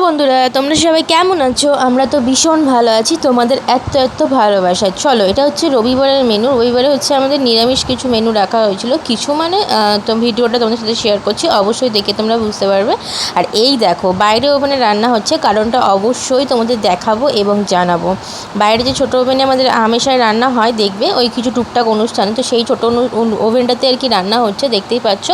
বন্ধুরা, তোমরা সবাই কেমন আছো? আমরা তো ভীষণ ভালো আছি তোমাদের এত ভালোবাসায়। চলো, এটা হচ্ছে রবিবারের মেনু। রবিবারে হচ্ছে আমাদের নিরামিষ কিছু মেনু রাখা হয়েছিল, কিছু মানে তো ভিডিওটা তোমাদের সাথে শেয়ার করছি, অবশ্যই দেখে তোমরা বুঝতে পারবে। আর এই দেখো, বাইরে ওভেনে রান্না হচ্ছে, কারণটা অবশ্যই তোমাদের দেখাবো এবং জানাবো। বাইরে যে ছোটো ওভেনে আমাদের হামেশায় রান্না হয়, দেখবে ওই কিছু টুকটাক অনুষ্ঠানে, তো সেই ছোটো ওভেনটাতে আর কি রান্না হচ্ছে। দেখতেই পাচ্ছ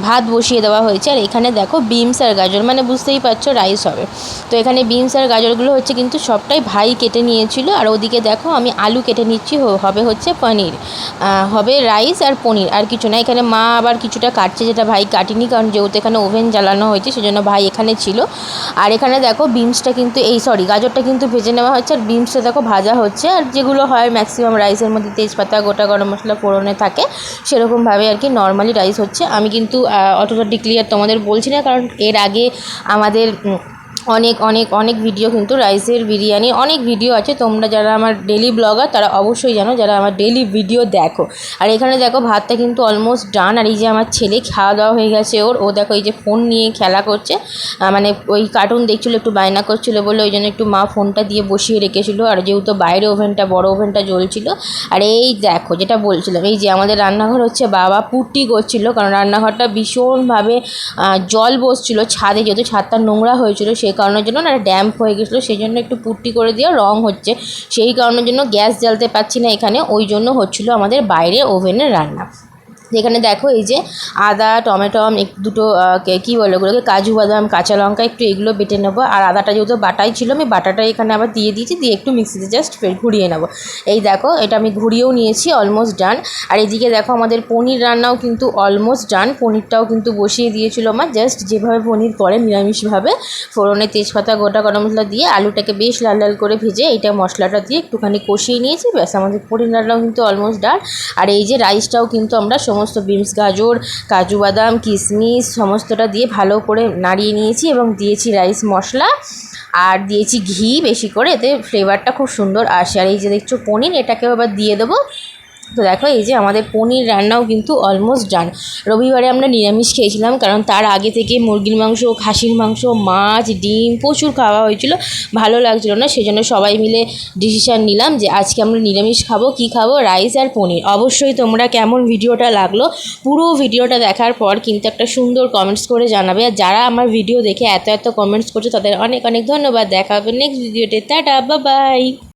ভাত বসিয়ে দেওয়া হয়েছে, আর এখানে দেখো বিনস আর গাজর, মানে বুঝতেই পারছো রাইস হবে। তো এখানে বিনস আর গাজরগুলো হচ্ছে কিন্তু সবটাই ভাই কেটে নিয়েছিল। আর ওদিকে দেখো আমি আলু কেটে নিচ্ছি, হবে হচ্ছে পনির, হবে রাইস আর পনির, আর কিছু না। এখানে মা আবার কিছুটা কাটছে, যেটা ভাই কাটিনি, কারণ যেহেতু এখানে ওভেন জ্বালানো হয়েছে সেজন্য ভাই এখানে ছিল। আর এখানে দেখো বিনসটা কিন্তু গাজরটা কিন্তু ভেজে নেওয়া হচ্ছে, আর বিনসটা দেখো ভাজা হচ্ছে। আর যেগুলো হয় ম্যাক্সিমাম রাইসের মধ্যে তেজপাতা, গোটা গরম মশলা ফোড়নে থাকে, সেরকমভাবে আর কি নর্মালি রাইস হচ্ছে। আমি কিন্তু অতটা ক্লিয়ার তোমাদের বলছি না, কারণ এর আগে আমাদের অনেক ভিডিও কিন্তু রাইসের বিরিয়ানি অনেক ভিডিও আছে। তোমরা যারা আমার ডেলি ব্লগার তারা অবশ্যই জানো, যারা আমার ডেলি ভিডিও দেখো। আর এখানে দেখো ভাতটা কিন্তু অলমোস্ট ডান। আর এই যে আমার ছেলে খাওয়া দাওয়া হয়ে গেছে ও দেখো এই যে ফোন নিয়ে খেলা করছে, মানে ওই কার্টুন দেখছিলো, একটু বায়না করছিলো বলে ওই জন্য একটু মা ফোনটা দিয়ে বসিয়ে রেখেছিলো। আর যেহেতু বাইরে বড় ওভেনটা জ্বলছিল। আর এই দেখো যেটা বলছিলাম, এই যে আমাদের রান্নাঘর হচ্ছে বাবা পুট্টি করছিলো, কারণ রান্নাঘরটা ভীষণভাবে জল বসছিলো ছাদে, যেহেতু ছাদটা নোংরা হয়েছিল সেই কারণের জন্য না ড্যাম্প হয়ে গেছিলো, সেই জন্য একটু পুট্টি করে দিয়ে রং হচ্ছে, সেই কারণের জন্য গ্যাস জ্বালতে পারছি না এখানে, ওই জন্য হচ্ছিলো আমাদের বাইরে ওভেনের রান্না। যেখানে দেখো এই যে আদা, টমেটো, দুটো কী বলে ওগুলোকে, কাজু বাদাম, কাঁচা লঙ্কা একটু এগুলো বেটে নেবো। আর আদাটা যেহেতু বাটাই ছিল, আমি বাটাটা এখানে আবার দিয়ে দিয়েছি, দিয়ে একটু মিক্সিতে জাস্ট ঘুরিয়ে নেবো। এই দেখো এটা আমি ঘুরিয়েও নিয়েছি, অলমোস্ট ডান। আর এদিকে দেখো আমাদের পনির রান্নাও কিন্তু অলমোস্ট ডান। পনিরটাও কিন্তু বসিয়ে দিয়েছিল মা, জাস্ট যেভাবে পনির করে নিরামিষভাবে, ফোড়নে তেজপাতা, গোটা গরম মশলা দিয়ে আলুটাকে বেশ লাল লাল করে ভেজে এইটা মশলাটা দিয়ে একটুখানি কষিয়ে নিয়েছি, ব্যাস আমাদের পনির রান্নাও কিন্তু অলমোস্ট ডান। আর এই যে রাইসটাও কিন্তু আমরা সমস্ত বিনস, গাজর, কাজু বাদাম, কিশমিশ সমস্তটা দিয়ে ভালো করে নাড়িয়ে নিয়েছি এবং দিয়েছি রাইস মশলা, আর দিয়েছি ঘি বেশি করে, এতে ফ্লেভারটা খুব সুন্দর আসে। আর এই যে দেখছো পনির, এটাকেও আবার দিয়ে দেবো। তো দেখো এই যে আমাদের পনির রান্নাও কিন্তু অলমোস্ট ডান। রবিবারে আমরা নিরামিষ খেয়েছিলাম, কারণ তার আগে থেকে মুরগির মাংস, খাসির মাংস, মাছ, ডিম প্রচুর খাওয়া হয়েছিল, ভালো লাগছিল না, সেজন্য সবাই মিলে ডিসিশান নিলাম যে আজকে আমরা নিরামিষ খাবো। কি খাবো? রাইস আর পনির। অবশ্যই তোমরা কেমন ভিডিওটা লাগলো, পুরো ভিডিওটা দেখার পর কিন্তু একটা সুন্দর কমেন্টস করে জানাবে। আর যারা আমার ভিডিও দেখে এত কমেন্টস করছে তাদের অনেক ধন্যবাদ। দেখা হবে নেক্সট ভিডিওতে। Tata, bye bye.